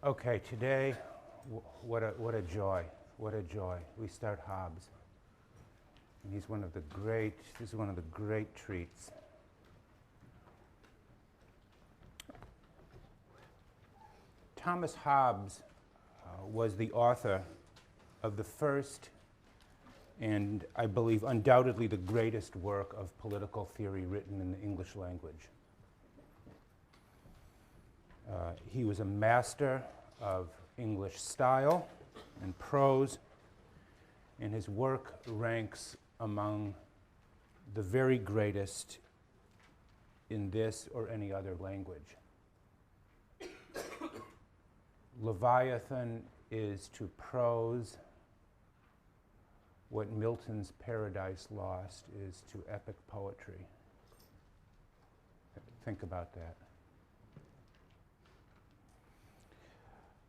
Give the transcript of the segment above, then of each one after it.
Okay, today, what a joy, what a joy. We start Hobbes. And this is one of the great treats. Thomas Hobbes was the author of the first and, I believe, undoubtedly the greatest work of political theory written in the English language. He was a master of English style and prose, and his work ranks among the very greatest in this or any other language. Leviathan is to prose what Milton's Paradise Lost is to epic poetry. Think about that.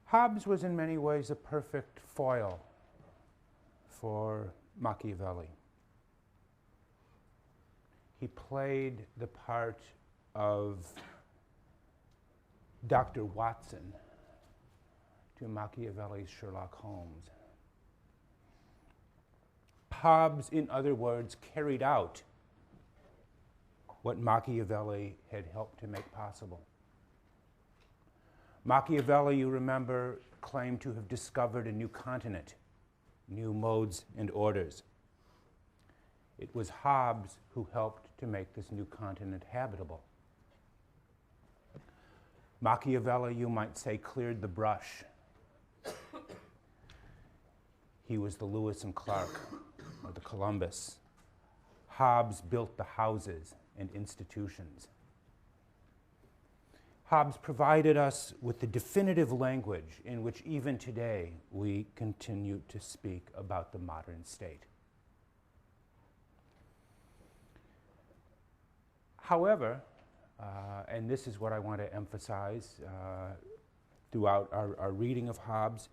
Hobbes was in many ways a perfect foil for Machiavelli. He played the part of Dr. Watson to Machiavelli's Sherlock Holmes. Hobbes, in other words, carried out what Machiavelli had helped to make possible. Machiavelli, you remember, claimed to have discovered a new continent, new modes and orders. It was Hobbes who helped to make this new continent habitable. Machiavelli, you might say, cleared the brush. He was the Lewis and Clark, or the Columbus. Hobbes built the houses and institutions. Hobbes provided us with the definitive language in which even today we continue to speak about the modern state. However, and this is what I want to emphasize throughout our reading of Hobbes,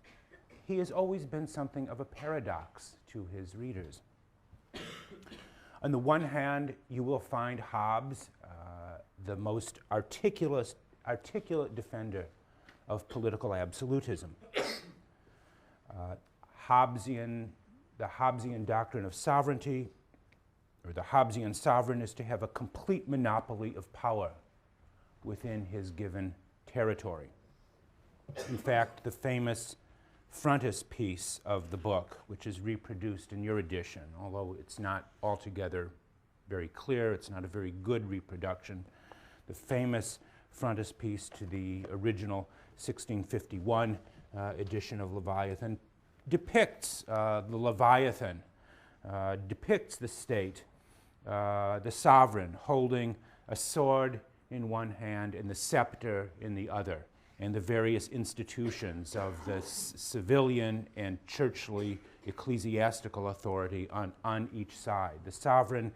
he has always been something of a paradox to his readers. On the one hand, you will find Hobbes the most articulate defender of political absolutism. The Hobbesian doctrine of sovereignty, or the Hobbesian sovereign, is to have a complete monopoly of power within his given territory. In fact, the famous frontispiece of the book, which is reproduced in your edition, although it's not altogether very clear, it's not a very good reproduction, the famous frontispiece to the original 1651 edition of Leviathan depicts the Leviathan, depicts the state, the sovereign holding a sword in one hand and the scepter in the other, and the various institutions of the civilian and churchly ecclesiastical authority on each side. The sovereign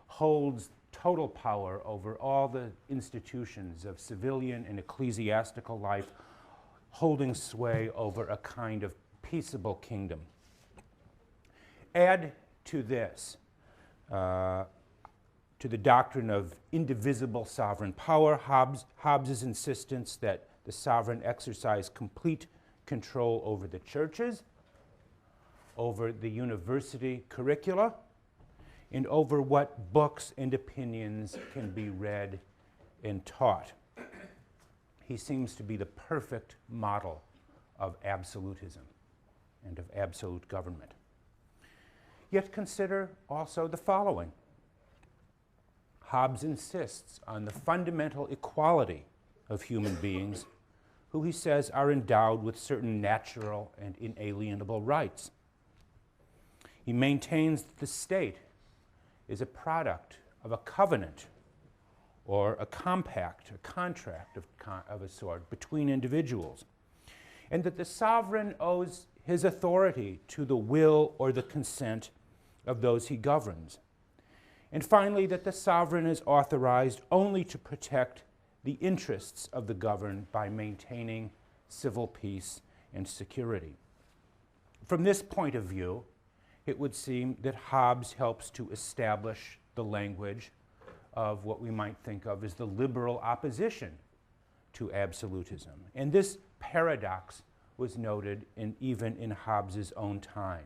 holds total power over all the institutions of civilian and ecclesiastical life, holding sway over a kind of peaceable kingdom. Add to this, to the doctrine of indivisible sovereign power, Hobbes's insistence that the sovereign exercise complete control over the churches, over the university curricula, and over what books and opinions can be read and taught. He seems to be the perfect model of absolutism and of absolute government. Yet consider also the following. Hobbes insists on the fundamental equality of human beings, who he says are endowed with certain natural and inalienable rights. He maintains that the state is a product of a covenant or a compact, a contract of a sort between individuals, and that the sovereign owes his authority to the will or the consent of those he governs. And finally, that the sovereign is authorized only to protect the interests of the governed by maintaining civil peace and security. From this point of view, it would seem that Hobbes helps to establish the language of what we might think of as the liberal opposition to absolutism. And this paradox was noted even in Hobbes's own time.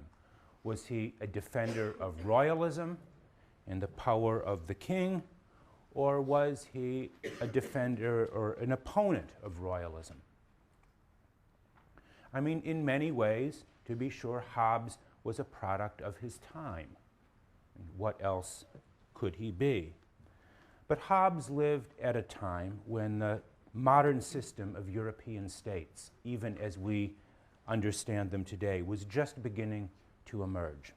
Was he a defender of royalism and the power of the king, or was he a defender or an opponent of royalism? I mean, in many ways, to be sure, Hobbes was a product of his time. What else could he be? But Hobbes lived at a time when the modern system of European states, even as we understand them today, was just beginning to emerge.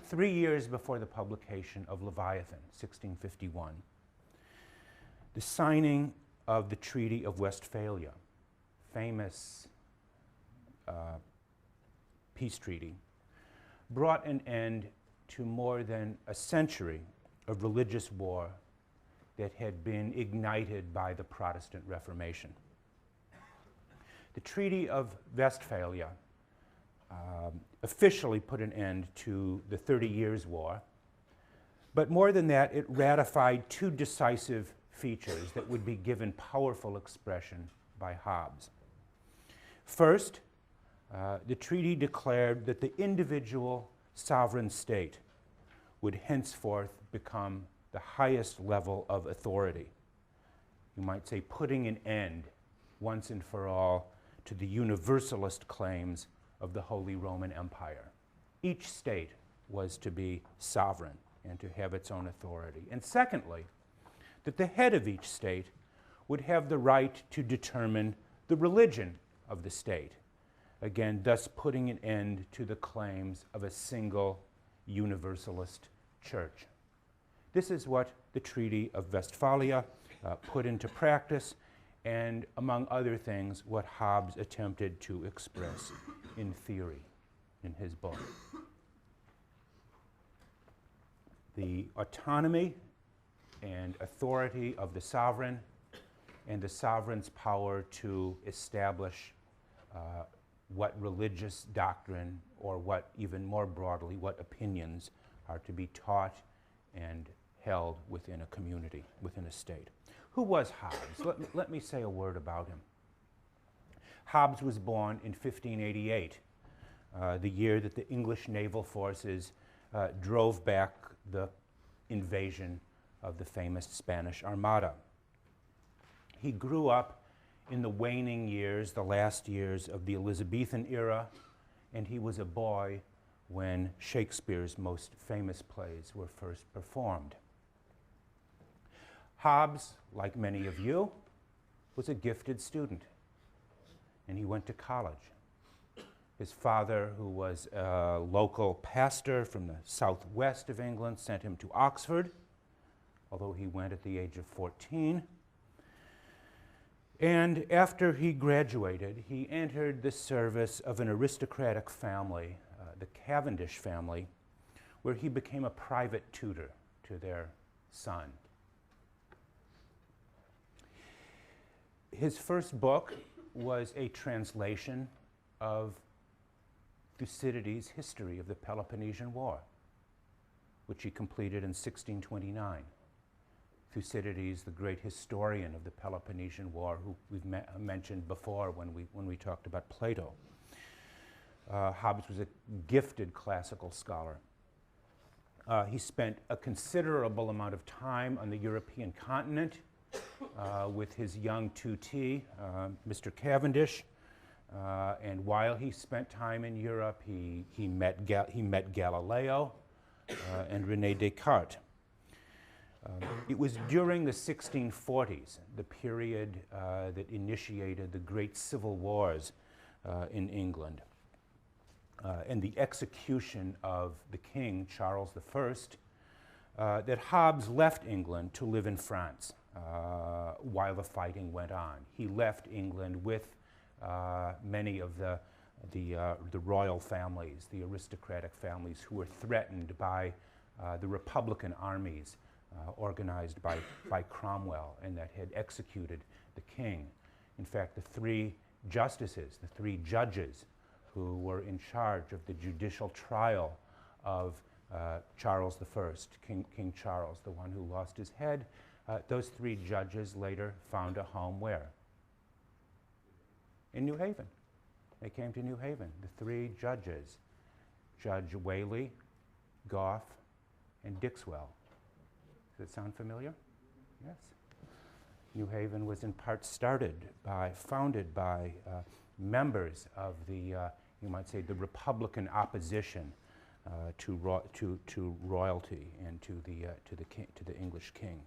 3 years before the publication of Leviathan, 1651, the signing of the Treaty of Westphalia, famous peace treaty, brought an end to more than a century of religious war that had been ignited by the Protestant Reformation. The Treaty of Westphalia officially put an end to the 30 Years' War, but more than that, it ratified two decisive features that would be given powerful expression by Hobbes. First, the treaty declared that the individual sovereign state would henceforth become the highest level of authority. You might say putting an end, once and for all, to the universalist claims of the Holy Roman Empire. Each state was to be sovereign and to have its own authority. And secondly, that the head of each state would have the right to determine the religion of the state, again, thus putting an end to the claims of a single universalist church. This is what the Treaty of Westphalia put into practice, and among other things, what Hobbes attempted to express in theory in his book. The autonomy and authority of the sovereign and the sovereign's power to establish what religious doctrine, or what, even more broadly, what opinions are to be taught and held within a community, within a state. Who was Hobbes? Let me say a word about him. Hobbes was born in 1588, the year that the English naval forces drove back the invasion of the famous Spanish Armada. He grew up in the waning years, the last years of the Elizabethan era, and he was a boy when Shakespeare's most famous plays were first performed. Hobbes, like many of you, was a gifted student, and he went to college. His father, who was a local pastor from the southwest of England, sent him to Oxford, although he went at the age of 14. And after he graduated, he entered the service of an aristocratic family, the Cavendish family, where he became a private tutor to their son. His first book was a translation of Thucydides' History of the Peloponnesian War, which he completed in 1629. Thucydides, the great historian of the Peloponnesian War, who we've mentioned before when we talked about Plato. Hobbes was a gifted classical scholar. He spent a considerable amount of time on the European continent with his young tutee, Mr. Cavendish. And while he spent time in Europe, he met Galileo and René Descartes. It was during the 1640s, the period that initiated the great civil wars in England, and the execution of the king, Charles I, that Hobbes left England to live in France while the fighting went on. He left England with many of the royal families, the aristocratic families, who were threatened by the Republican armies organized by Cromwell, and that had executed the king. In fact, the three justices, the three judges who were in charge of the judicial trial of Charles I, King Charles, the one who lost his head, those three judges later found a home where? in New Haven. They came to New Haven, the three judges, Judge Whaley, Goff, and Dixwell. Does it sound familiar? Yes. New Haven was in part founded by members of the, you might say, the Republican opposition to royalty and to the English king.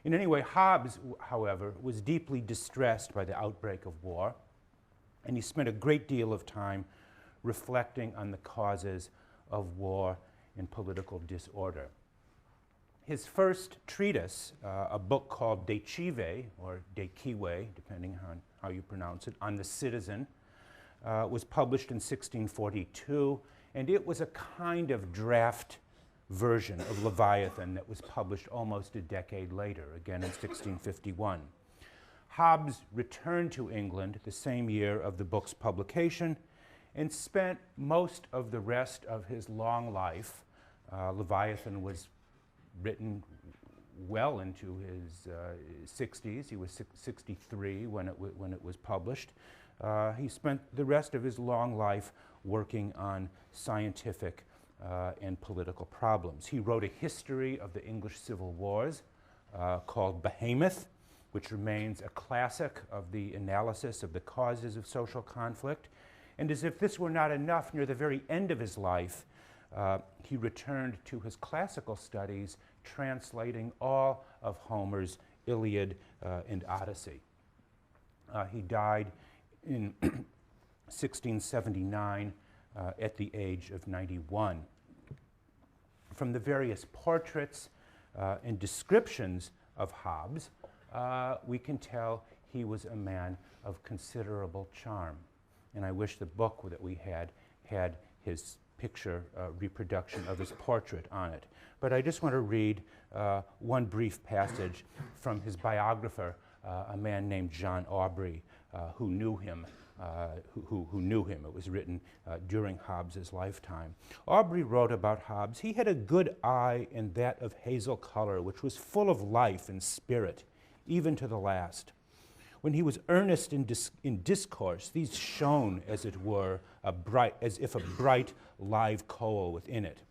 In any way, Hobbes, however, was deeply distressed by the outbreak of war, and he spent a great deal of time reflecting on the causes of war and political disorder. His first treatise, a book called De Cive, or De Cive, depending on how you pronounce it, on the citizen, was published in 1642, and it was a kind of draft version of Leviathan that was published almost a decade later, again in 1651. Hobbes returned to England the same year of the book's publication and spent most of the rest of his long life. Leviathan was written well into his 60s. He was 63 when it was published. He spent the rest of his long life working on scientific and political problems. He wrote a history of the English Civil Wars called Behemoth, which remains a classic of the analysis of the causes of social conflict. And as if this were not enough, near the very end of his life, he returned to his classical studies, translating all of Homer's Iliad and Odyssey. He died in 1679 at the age of 91. From the various portraits and descriptions of Hobbes, we can tell he was a man of considerable charm. And I wish the book that we had his picture reproduction of his portrait on it. But I just want to read one brief passage from his biographer, a man named John Aubrey, who knew him. Who knew him. It was written during Hobbes's lifetime. Aubrey wrote about Hobbes, "He had a good eye and that of hazel color, which was full of life and spirit, even to the last. When he was earnest in discourse, these shone, as it were, as if a bright live coal within it.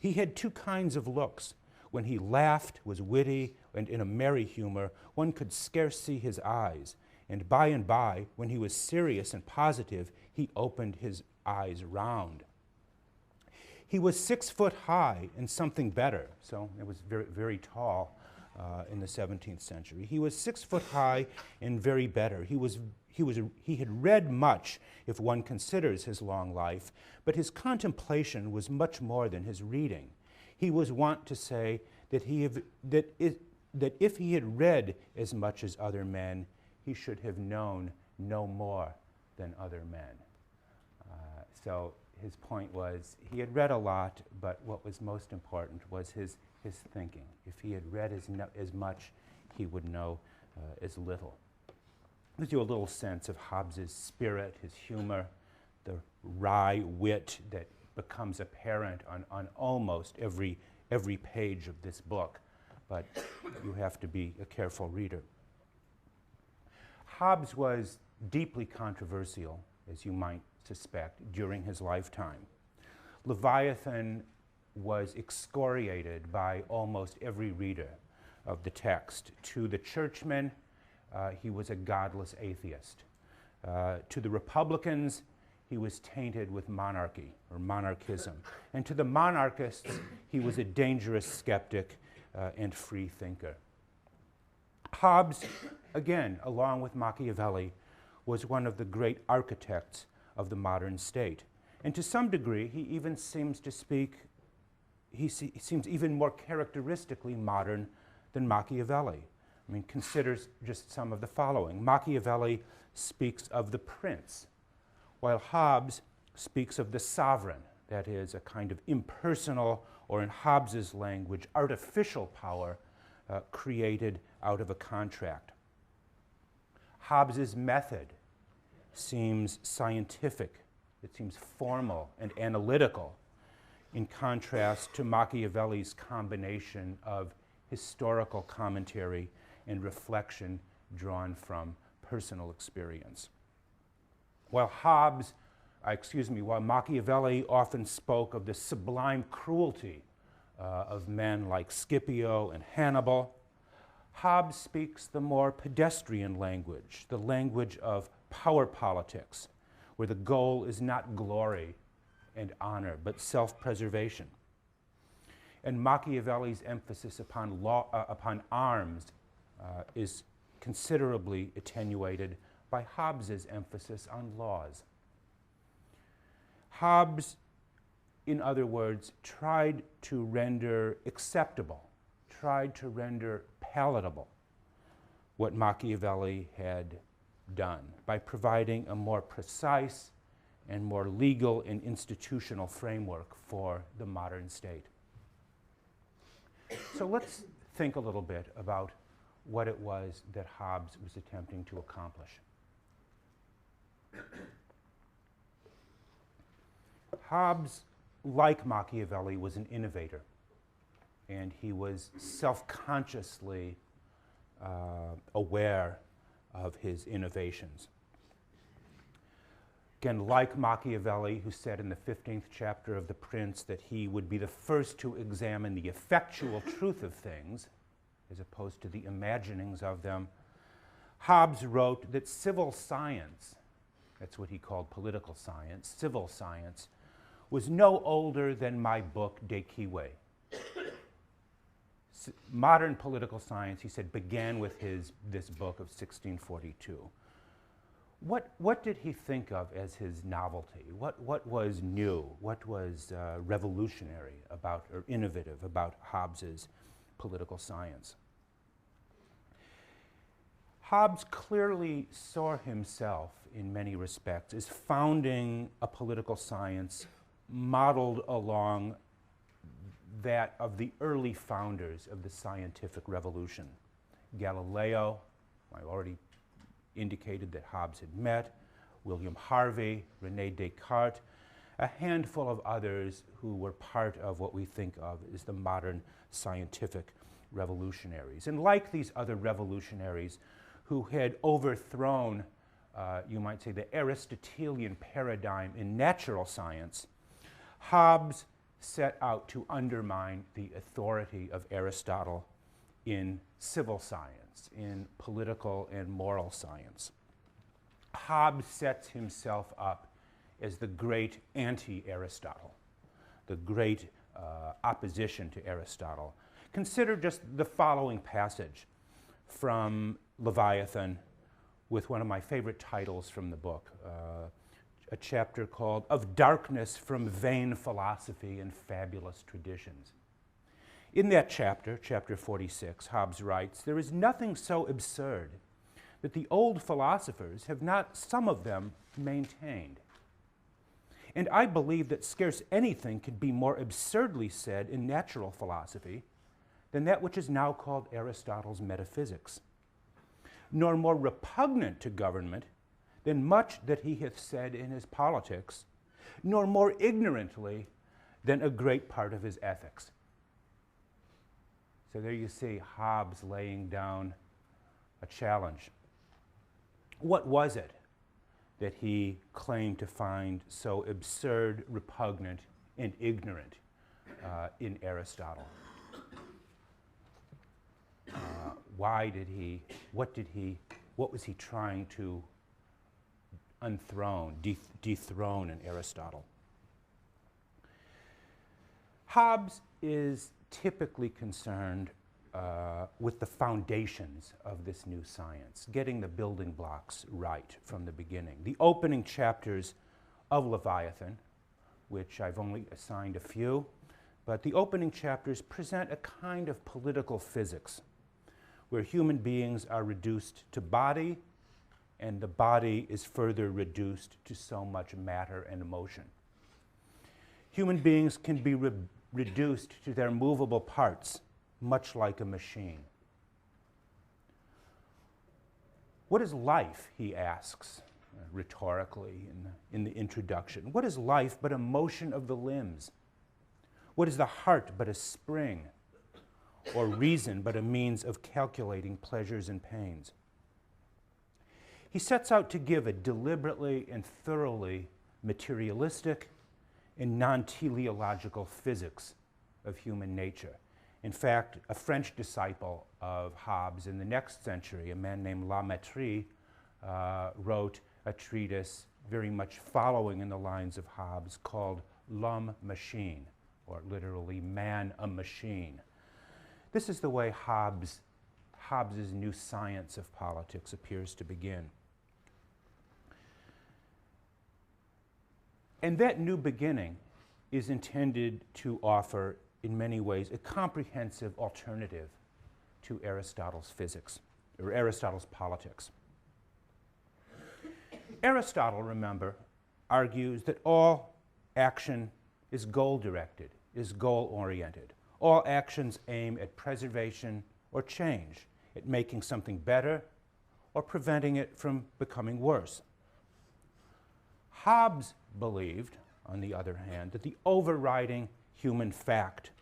He had two kinds of looks. When he laughed, was witty, and in a merry humor, one could scarce see his eyes. And by, when he was serious and positive, he opened his eyes round. He was 6 foot high and something better," so it was very, very tall in the 17th century. "He was 6 foot high and very better. He had read much, if one considers his long life, but his contemplation was much more than his reading. He was wont to say that if he had read as much as other men, he should have known no more than other men." So his point was he had read a lot, but what was most important was his thinking. If he had read as much, he would know as little. It gives you a little sense of Hobbes's spirit, his humor, the wry wit that becomes apparent on almost every page of this book, but you have to be a careful reader. Hobbes was deeply controversial, as you might suspect, during his lifetime. Leviathan was excoriated by almost every reader of the text. To the churchmen, he was a godless atheist. To the Republicans, he was tainted with monarchy or monarchism. And to the monarchists, he was a dangerous skeptic and free thinker. Hobbes, again, along with Machiavelli, was one of the great architects of the modern state. And to some degree, he even seems to he seems even more characteristically modern than Machiavelli. I mean, consider just some of the following. Machiavelli speaks of the prince, while Hobbes speaks of the sovereign, that is, a kind of impersonal, or in Hobbes's language, artificial power created out of a contract. Hobbes's method seems scientific, it seems formal and analytical, in contrast to Machiavelli's combination of historical commentary and reflection drawn from personal experience. While Machiavelli often spoke of the sublime cruelty of men like Scipio and Hannibal, Hobbes speaks the more pedestrian language, the language of power politics, where the goal is not glory and honor, but self-preservation. And Machiavelli's emphasis upon arms is considerably attenuated by Hobbes's emphasis on laws. Hobbes, in other words, tried to render acceptable, tried to render palatable what Machiavelli had done by providing a more precise and more legal and institutional framework for the modern state. So let's think a little bit about what it was that Hobbes was attempting to accomplish. Hobbes, like Machiavelli, was an innovator, and he was self-consciously aware of his innovations. Again, like Machiavelli, who said in the 15th chapter of The Prince that he would be the first to examine the effectual truth of things, as opposed to the imaginings of them, Hobbes wrote that civil science, that's what he called political science, civil science, was no older than my book De Cive. Modern political science, he said, began with this book of 1642. What did he think of as his novelty? What was new? What was revolutionary about, or innovative about Hobbes's political science? Hobbes clearly saw himself, in many respects, as founding a political science modeled along that of the early founders of the scientific revolution. Galileo, I already indicated that Hobbes had met, William Harvey, René Descartes, a handful of others who were part of what we think of as the modern scientific revolutionaries. And like these other revolutionaries who had overthrown, you might say, the Aristotelian paradigm in natural science, Hobbes set out to undermine the authority of Aristotle in civil science, in political and moral science. Hobbes sets himself up as the great anti-Aristotle, the great opposition to Aristotle. Consider just the following passage from Leviathan, with one of my favorite titles from the book, a chapter called Of Darkness from Vain Philosophy and Fabulous Traditions. In that chapter, chapter 46, Hobbes writes, "There is nothing so absurd that the old philosophers have not some of them maintained. And I believe that scarce anything could be more absurdly said in natural philosophy than that which is now called Aristotle's metaphysics, nor more repugnant to government than much that he hath said in his politics, nor more ignorantly than a great part of his ethics." So there you see Hobbes laying down a challenge. What was it that he claimed to find so absurd, repugnant, and ignorant in Aristotle? What was he trying to dethrone in Aristotle? Hobbes is typically concerned with the foundations of this new science, getting the building blocks right from the beginning. The opening chapters of Leviathan, which I've only assigned a few, but the opening chapters present a kind of political physics where human beings are reduced to body, and the body is further reduced to so much matter and emotion. Human beings can be reduced to their movable parts, much like a machine. What is life, he asks, rhetorically in the introduction. What is life but a motion of the limbs? What is the heart but a spring? Or reason but a means of calculating pleasures and pains? He sets out to give a deliberately and thoroughly materialistic and non-teleological physics of human nature. In fact, a French disciple of Hobbes in the next century, a man named La Mettrie, wrote a treatise very much following in the lines of Hobbes called L'Homme Machine, or literally Man a Machine. This is the way Hobbes's new science of politics appears to begin. And that new beginning is intended to offer, in many ways, a comprehensive alternative to Aristotle's physics, or Aristotle's politics. Aristotle, remember, argues that all action is goal-directed, is goal-oriented. All actions aim at preservation or change, at making something better or preventing it from becoming worse. Hobbes believed, on the other hand, that the overriding human fact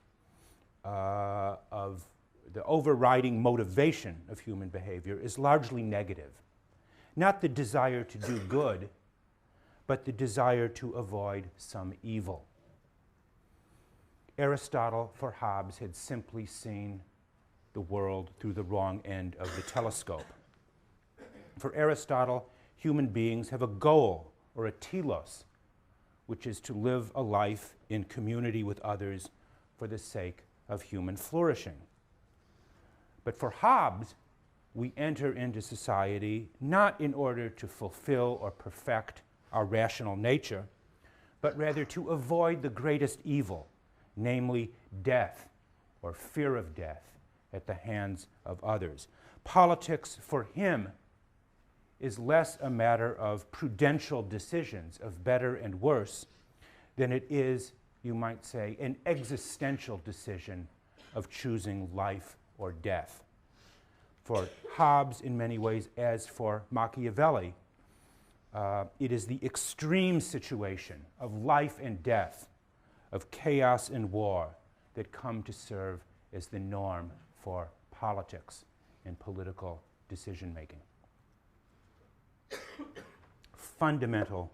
of the overriding motivation of human behavior is largely negative. Not the desire to do good, but the desire to avoid some evil. Aristotle, for Hobbes, had simply seen the world through the wrong end of the telescope. For Aristotle, human beings have a goal, or a telos, which is to live a life in community with others for the sake of human flourishing. But for Hobbes, we enter into society not in order to fulfill or perfect our rational nature, but rather to avoid the greatest evil, namely death or fear of death at the hands of others. Politics for him is less a matter of prudential decisions of better and worse than it is, you might say, an existential decision of choosing life or death. For Hobbes, in many ways, as for Machiavelli, it is the extreme situation of life and death, of chaos and war, that come to serve as the norm for politics and political decision-making. Fundamental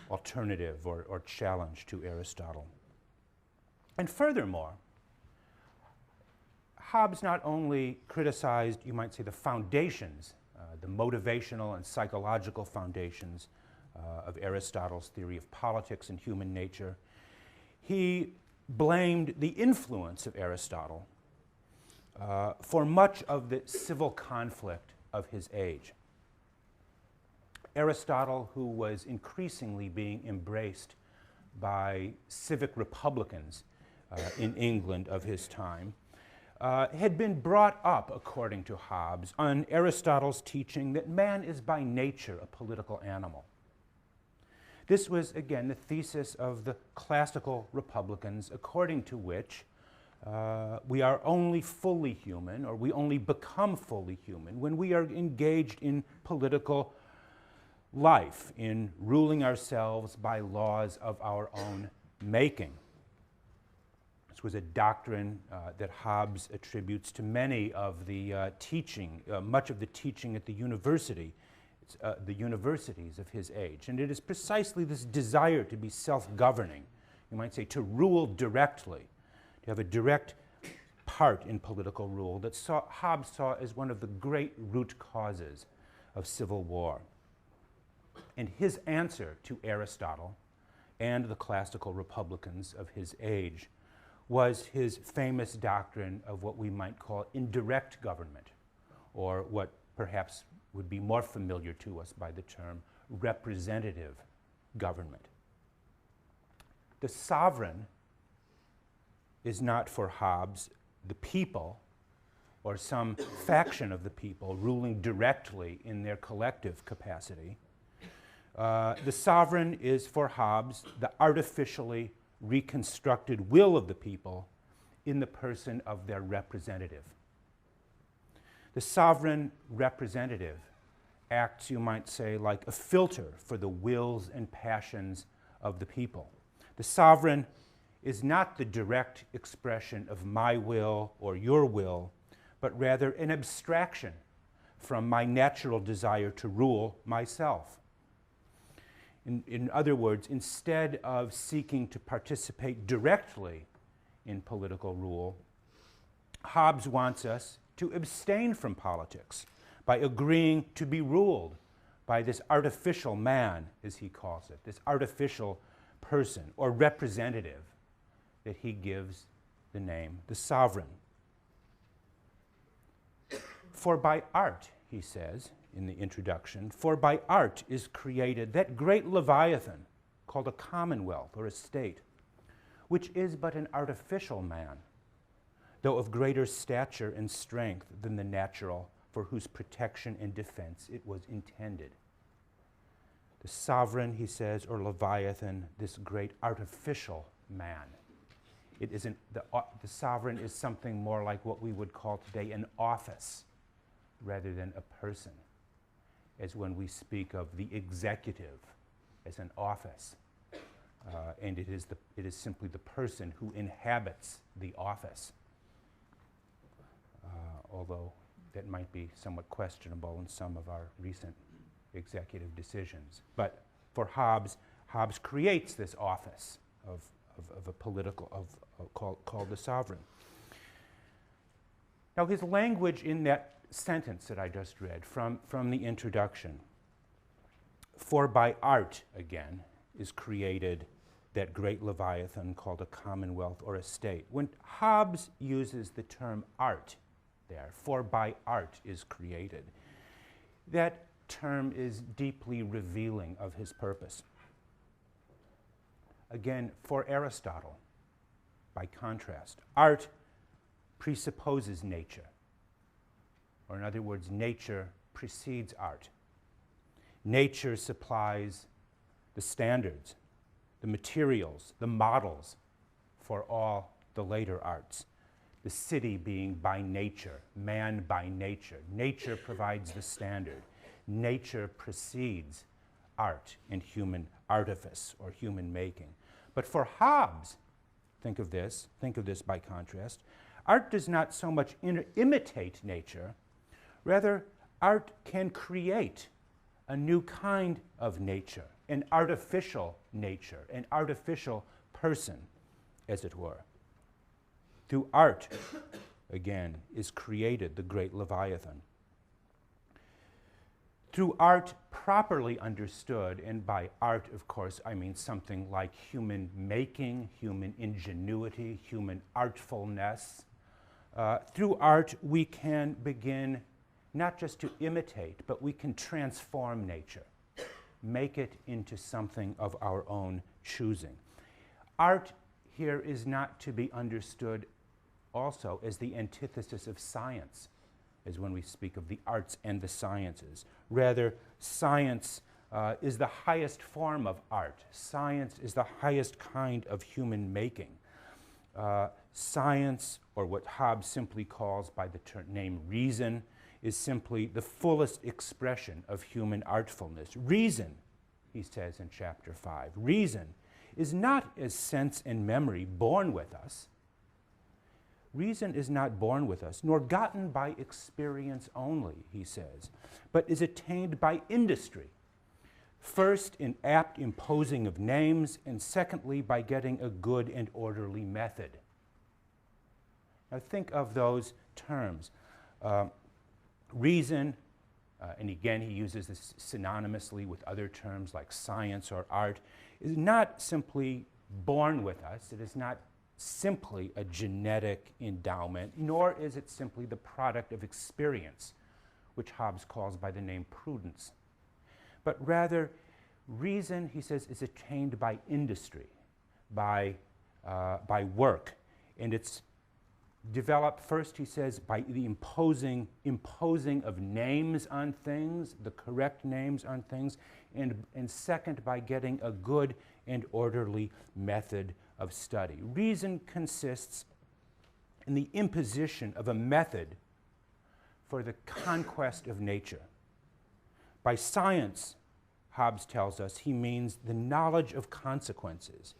alternative or challenge to Aristotle. And furthermore, Hobbes not only criticized, you might say, the foundations, the motivational and psychological foundations of Aristotle's theory of politics and human nature, he blamed the influence of Aristotle for much of the civil conflict of his age. Aristotle, who was increasingly being embraced by civic republicans in England of his time, had been brought up, according to Hobbes, on Aristotle's teaching that man is by nature a political animal. This was, again, the thesis of the classical republicans, according to which we are only fully human, or we only become fully human, when we are engaged in political life, in ruling ourselves by laws of our own making. This was a doctrine that Hobbes attributes to many of the much of the teaching at the universities of his age. And it is precisely this desire to be self-governing, you might say, to rule directly, to have a direct part in political rule, that Hobbes saw as one of the great root causes of civil war. And his answer to Aristotle and the classical republicans of his age was his famous doctrine of what we might call indirect government, or what perhaps would be more familiar to us by the term representative government. The sovereign is not, for Hobbes, the people or some faction of the people ruling directly in their collective capacity. The sovereign is, for Hobbes, the artificially reconstructed will of the people in the person of their representative. The sovereign representative acts, you might say, like a filter for the wills and passions of the people. The sovereign is not the direct expression of my will or your will, but rather an abstraction from my natural desire to rule myself. In other words, instead of seeking to participate directly in political rule, Hobbes wants us to abstain from politics by agreeing to be ruled by this artificial man, as he calls it, this artificial person or representative that he gives the name the sovereign. For by art, he says in the introduction, for by art is created that great Leviathan called a commonwealth or a state, which is but an artificial man, though of greater stature and strength than the natural for whose protection and defense it was intended. The sovereign, he says, or Leviathan, this great artificial man. It isn't the sovereign is something more like what we would call today an office rather than a person, as when we speak of the executive as an office. And it is simply the person who inhabits the office, although that might be somewhat questionable in some of our recent executive decisions. But for Hobbes, Hobbes creates this office of a political, called the sovereign. Now his language in that sentence that I just read from the introduction, for by art, again, is created that great Leviathan called a commonwealth or a state. When Hobbes uses the term art there, for by art is created, that term is deeply revealing of his purpose. Again, for Aristotle, by contrast, art presupposes nature. Or in other words, nature precedes art. Nature supplies the standards, the materials, the models for all the later arts. The city being by nature, man by nature. Nature provides the standard. Nature precedes art and human artifice or human making. But for Hobbes, think of this by contrast, art does not so much imitate nature, rather art can create a new kind of nature, an artificial nature, an artificial person, as it were. Through art, again, is created the great Leviathan. Through art properly understood, and by art, of course, I mean something like human making, human ingenuity, human artfulness. Through art, we can begin not just to imitate, but we can transform nature, make it into something of our own choosing. Art here is not to be understood also as the antithesis of science, as when we speak of the arts and the sciences. Rather, science is the highest form of art. Science is the highest kind of human making. Science, or what Hobbes simply calls by the name reason, is simply the fullest expression of human artfulness. Reason, he says in chapter 5, reason is not as sense and memory born with us. Reason is not born with us, nor gotten by experience only, he says, but is attained by industry. First, in apt imposing of names, and secondly, by getting a good and orderly method. Now think of those terms. Reason, and again he uses this synonymously with other terms like science or art, is not simply born with us. It is not simply a genetic endowment, nor is it simply the product of experience, which Hobbes calls by the name prudence. But rather, reason, he says, is attained by industry, by work. And it's developed first, he says, by the imposing of names on things, the correct names on things, and second, by getting a good and orderly method of study. Reason consists in the imposition of a method for the conquest of nature. By science, Hobbes tells us, he means the knowledge of consequences,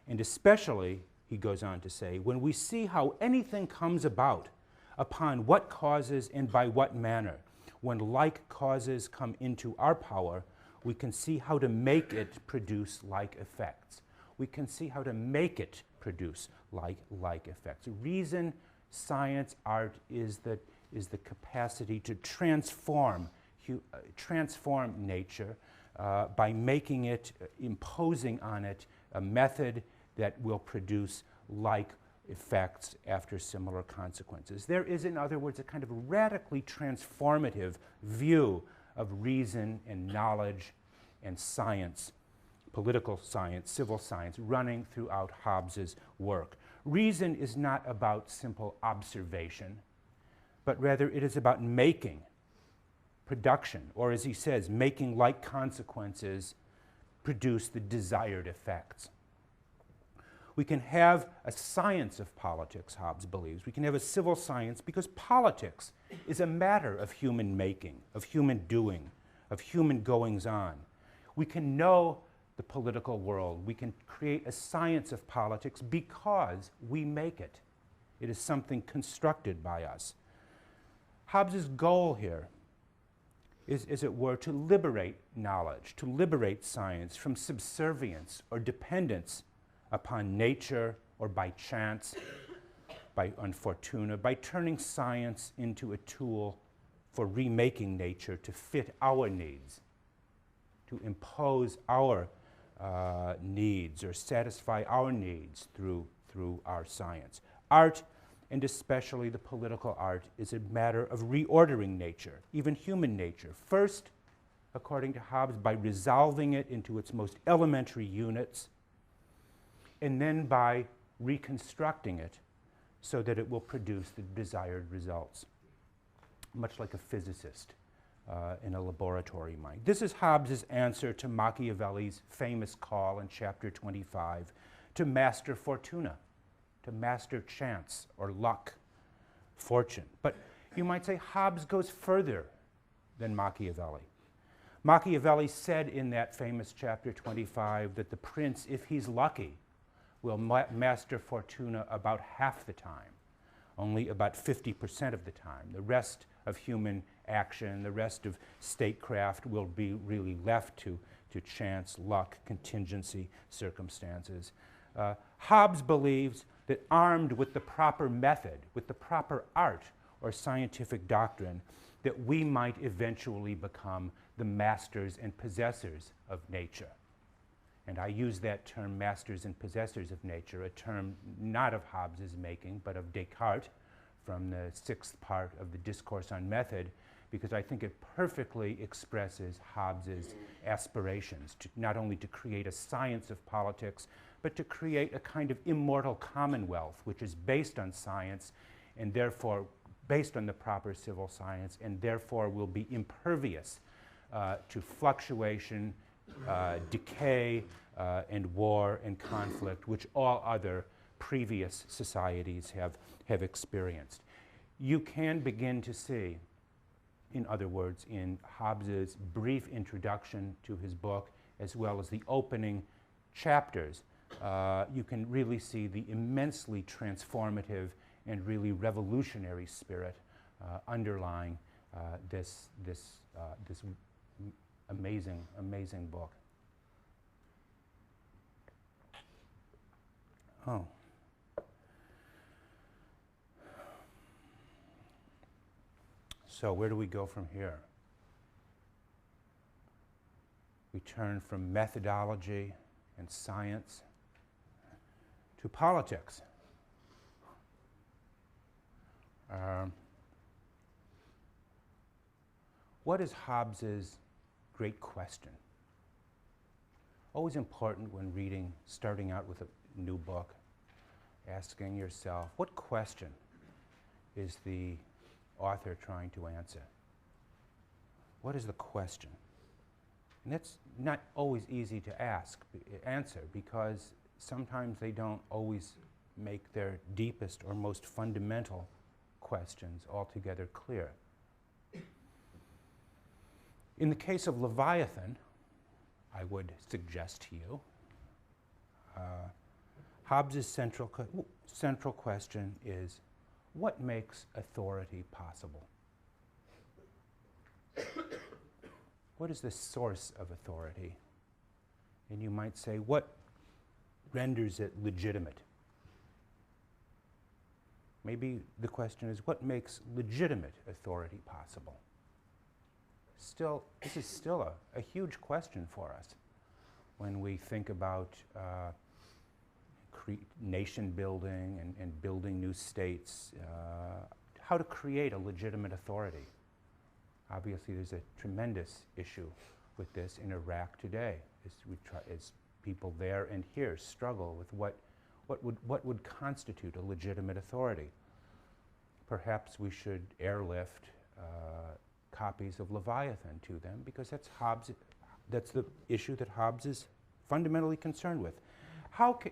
and especially, he goes on to say, when we see how anything comes about, upon what causes and by what manner, when like causes come into our power, we can see how to make it produce like effects. We can see how to make it produce like effects. Reason, science, art is the capacity to transform nature by making it, imposing on it a method that will produce like effects after similar consequences. There is, in other words, a kind of radically transformative view of reason and knowledge and science, political science, civil science, running throughout Hobbes's work. Reason is not about simple observation, but rather it is about making, production, or as he says, making like consequences produce the desired effects. We can have a science of politics, Hobbes believes. We can have a civil science because politics is a matter of human making, of human doing, of human goings-on. We can know the political world. We can create a science of politics because we make it. It is something constructed by us. Hobbes's goal here is, as it were, to liberate knowledge, to liberate science from subservience or dependence upon nature or by chance, by fortuna, by turning science into a tool for remaking nature to fit our needs, to impose our needs or satisfy our needs through our science. Art, and especially the political art, is a matter of reordering nature, even human nature. First, according to Hobbes, by resolving it into its most elementary units, and then by reconstructing it so that it will produce the desired results, much like a physicist in a laboratory mind. This is Hobbes's answer to Machiavelli's famous call in chapter 25 to master fortuna, to master chance or luck, fortune. But you might say Hobbes goes further than Machiavelli. Machiavelli said in that famous chapter 25 that the prince, if he's lucky, will master fortuna about half the time, only about 50% of the time. The rest of human action, the rest of statecraft will be really left to chance, luck, contingency, circumstances. Hobbes believes that armed with the proper method, with the proper art or scientific doctrine, that we might eventually become the masters and possessors of nature. And I use that term, masters and possessors of nature, a term not of Hobbes's making, but of Descartes from the 6th part of the Discourse on Method, because I think it perfectly expresses Hobbes's aspirations, to not only to create a science of politics, but to create a kind of immortal commonwealth, which is based on science, and therefore based on the proper civil science, and therefore will be impervious to fluctuation, decay, and war and conflict, which all other previous societies have experienced. You can begin to see, in other words, in Hobbes's brief introduction to his book, as well as the opening chapters, you can really see the immensely transformative and really revolutionary spirit underlying this amazing book. Oh. So where do we go from here? We turn from methodology and science to politics. What is Hobbes's great question? Always important when reading, starting out with a new book, asking yourself, what question is the author trying to answer? What is the question? And that's not always easy to answer, because sometimes they don't always make their deepest or most fundamental questions altogether clear. In the case of Leviathan, I would suggest to you, Hobbes's central question is, what makes authority possible? What is the source of authority? And you might say, what renders it legitimate? Maybe the question is, what makes legitimate authority possible? This is still a huge question for us when we think about nation building and building new states, how to create a legitimate authority. Obviously, there's a tremendous issue with this in Iraq today, as people there and here struggle with what would constitute a legitimate authority. Perhaps we should airlift copies of Leviathan to them, because that's the issue that Hobbes is fundamentally concerned with.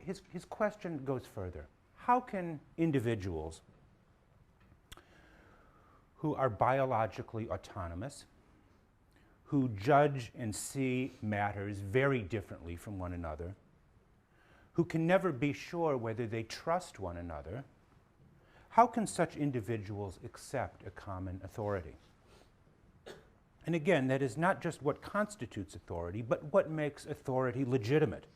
His question goes further. How can individuals who are biologically autonomous, who judge and see matters very differently from one another, who can never be sure whether they trust one another, how can such individuals accept a common authority? And again, that is not just what constitutes authority, but what makes authority legitimate.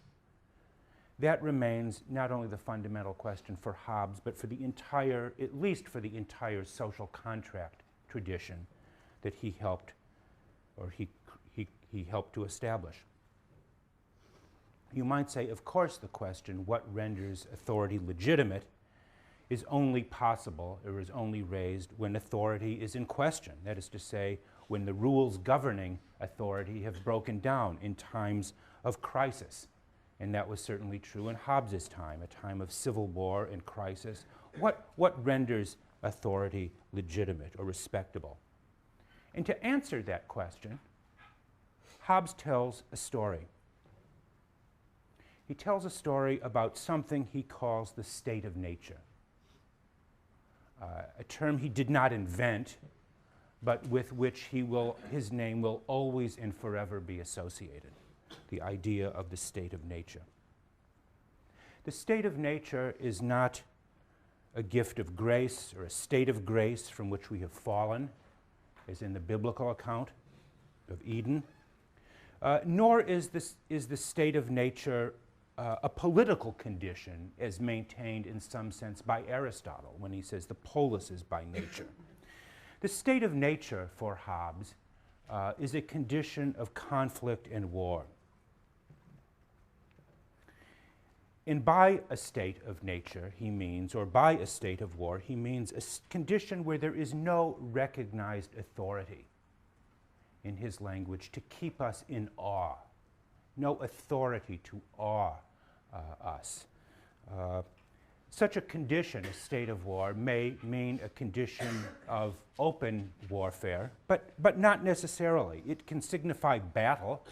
That remains not only the fundamental question for Hobbes, but for the entire, at least for the entire social contract tradition that he helped to establish. You might say, of course, the question, what renders authority legitimate, is only possible or is only raised when authority is in question. That is to say, when the rules governing authority have broken down in times of crisis. And that was certainly true in Hobbes's time, a time of civil war and crisis. What renders authority legitimate or respectable? And to answer that question, Hobbes tells a story. He tells a story about something he calls the state of nature, a term he did not invent, but with which his name will always and forever be associated. The idea of the state of nature. The state of nature is not a gift of grace or a state of grace from which we have fallen, as in the biblical account of Eden, nor is the state of nature a political condition as maintained in some sense by Aristotle when he says the polis is by nature. The state of nature for Hobbes is a condition of conflict and war. And by a state of nature, he means, or by a state of war, he means a condition where there is no recognized authority, in his language, to keep us in awe. No authority to awe us. Such a condition, a state of war, may mean a condition of open warfare, but not necessarily. It can signify battle.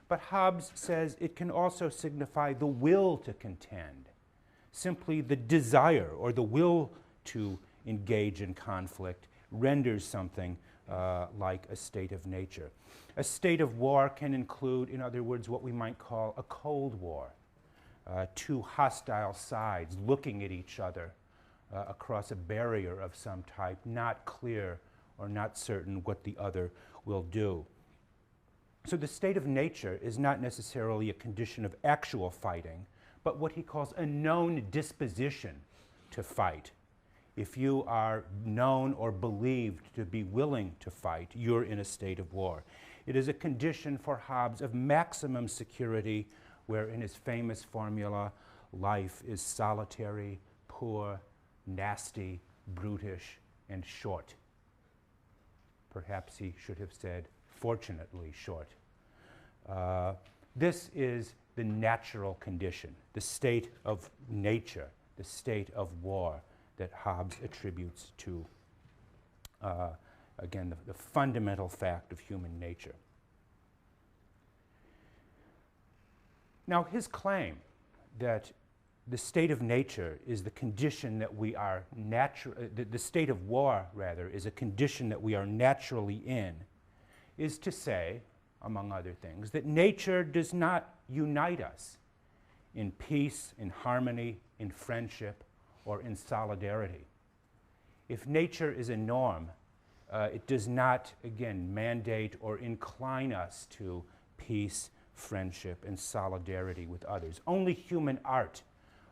But Hobbes says it can also signify the will to contend, simply the desire or the will to engage in conflict renders something like a state of nature. A state of war can include, in other words, what we might call a Cold War, two hostile sides looking at each other across a barrier of some type, not clear or not certain what the other will do. So the state of nature is not necessarily a condition of actual fighting, but what he calls a known disposition to fight. If you are known or believed to be willing to fight, you're in a state of war. It is a condition for Hobbes of maximum security, where in his famous formula, life is solitary, poor, nasty, brutish, and short. Perhaps he should have said, fortunately short. This is the natural condition, the state of nature, the state of war that Hobbes attributes to, again, the fundamental fact of human nature. Now, his claim that the state of nature is the condition that we are the state of war, rather, is a condition that we are naturally in, is to say, among other things, that nature does not unite us in peace, in harmony, in friendship, or in solidarity. If nature is a norm, it does not, again, mandate or incline us to peace, friendship, and solidarity with others. Only human art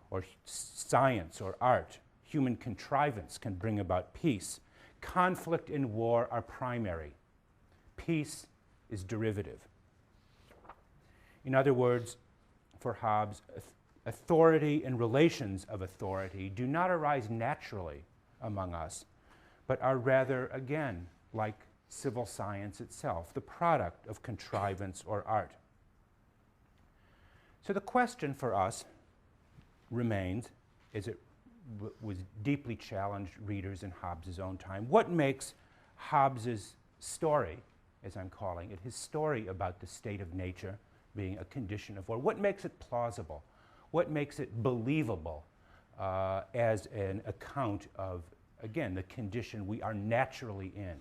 or science or art, human contrivance can bring about peace. Conflict and war are primary. Peace is derivative. In other words, for Hobbes, authority and relations of authority do not arise naturally among us, but are rather, again, like civil science itself, the product of contrivance or art. So the question for us remains, as it was deeply challenged readers in Hobbes' own time, what makes Hobbes' story, as I'm calling it, his story about the state of nature being a condition of war, what makes it plausible? What makes it believable as an account of, again, the condition we are naturally in?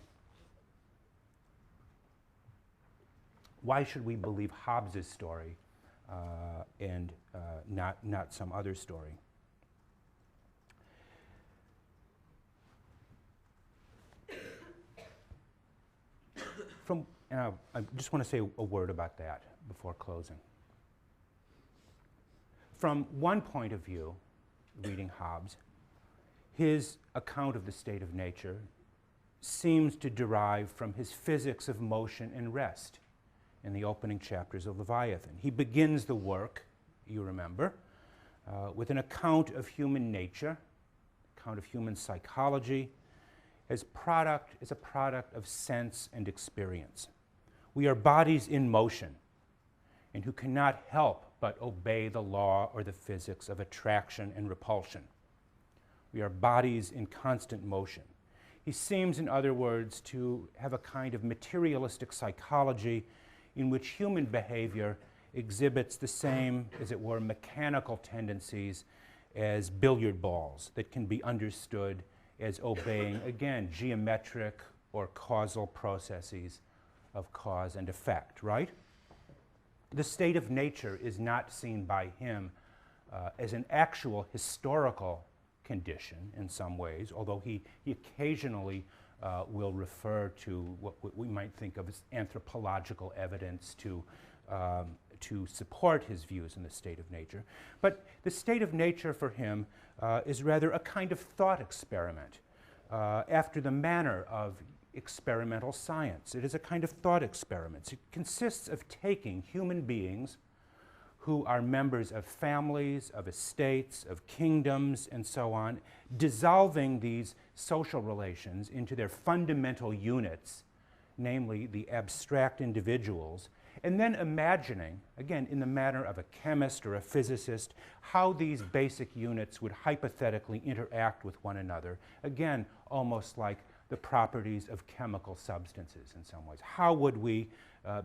Why should we believe Hobbes' story and not some other story? I just want to say a word about that before closing. From one point of view, reading Hobbes, his account of the state of nature seems to derive from his physics of motion and rest in the opening chapters of Leviathan. He begins the work, you remember, with an account of human nature, account of human psychology, as a product of sense and experience. We are bodies in motion, and who cannot help but obey the law or the physics of attraction and repulsion. We are bodies in constant motion. He seems, in other words, to have a kind of materialistic psychology in which human behavior exhibits the same, as it were, mechanical tendencies as billiard balls that can be understood as obeying, again, geometric or causal processes of cause and effect, right? The state of nature is not seen by him as an actual historical condition in some ways, although he occasionally will refer to what we might think of as anthropological evidence to support his views in the state of nature. But the state of nature for him is rather a kind of thought experiment after the manner of experimental science. It is a kind of thought experiment. It consists of taking human beings who are members of families, of estates, of kingdoms, and so on, dissolving these social relations into their fundamental units, namely the abstract individuals, and then imagining, again, in the manner of a chemist or a physicist, how these basic units would hypothetically interact with one another, again, almost like the properties of chemical substances in some ways. How would we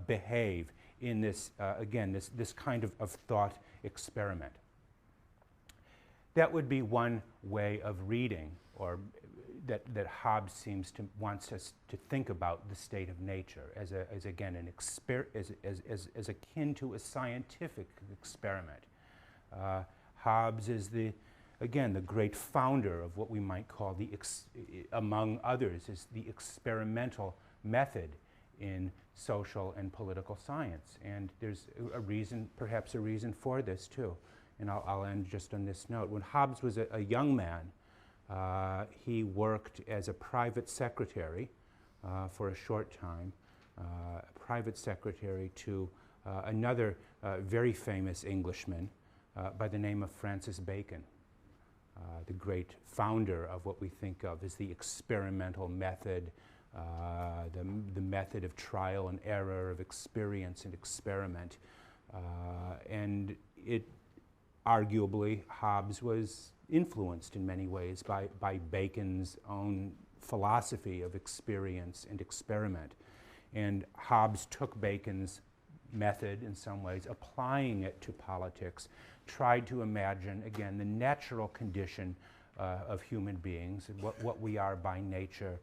behave in this, again, this kind of thought experiment? That would be one way of reading, or that Hobbes seems to wants us to think about the state of nature as again as akin to a scientific experiment. Hobbes is the great founder of what we might call among others, is the experimental method in social and political science. And there's perhaps a reason for this too. And I'll end just on this note. When Hobbes was a young man, he worked as a private secretary for a short time, a private secretary to another very famous Englishman by the name of Francis Bacon, the great founder of what we think of as the experimental method, the method of trial and error, of experience and experiment. And arguably, Hobbes was influenced in many ways by Bacon's own philosophy of experience and experiment. And Hobbes took Bacon's method in some ways, applying it to politics, tried to imagine, again, the natural condition of human beings, and what we are by nature,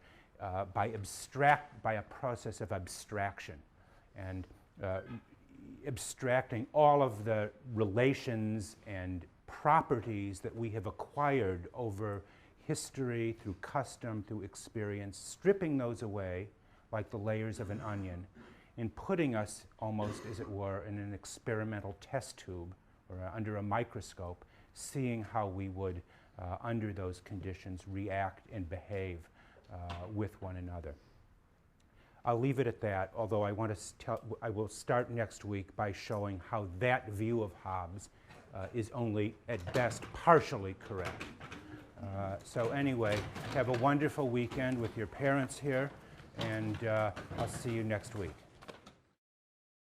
by a process of abstraction, and abstracting all of the relations and properties that we have acquired over history, through custom, through experience, stripping those away like the layers of an onion, and putting us almost, as it were, in an experimental test tube or under a microscope, seeing how we would, under those conditions, react and behave with one another. I'll leave it at that, although I will start next week by showing how that view of Hobbes is only, at best, partially correct. So anyway, have a wonderful weekend with your parents here, and I'll see you next week.